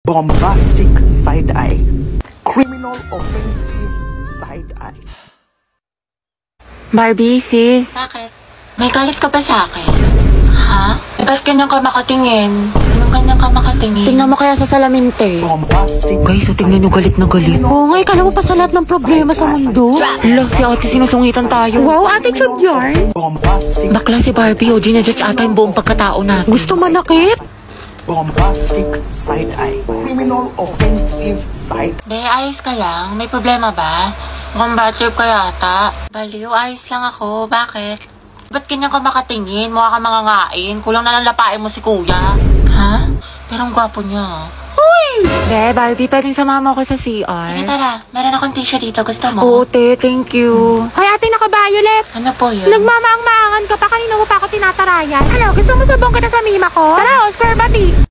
Bombastic side eye. Criminal offensive side eye. Barbie, sis. Bakit? May galit ka ba sa akin? Ha? Ba't ganyan ka makatingin? Anong ganyan ka makatingin? Tingnan mo kaya sa salamin, te. Bombastic. Guys, tingnan nyo galit na galit. Oo nga, ikala mo pa sa lahat ng problema sa mundo. Hala, si ate sinusungitan tayo. Wow, ate cute yarn. Bombastic. Bakla si Barbie, o ginajudge ata yung buong pagkatao na. Gusto manakit? Bombastic side eye. Criminal offensive side. Be, ayos ka lang? May problema ba? Mukhang bad trip ka yata. Baliw, ayos lang ako. Bakit? Ba't ganyan ka makatingin? Mukha ka mangangain. Kulang na lang lapain mo si kuya. Ha? Pero ang gwapo niya. Be, Barbie, pwedeng samahan mo ako sa Sige, CR? tara. Meron akong tissue dito. Gusto mo? Oo, te, thank you. Hoy, ate, naka-violet. Ano po yun? Nagmamaang-maangan ka pa, kanina mo pa ako tinatarayan. Ano, gusto mo sabong kita sa mima ko? Tara, Oscar, bati.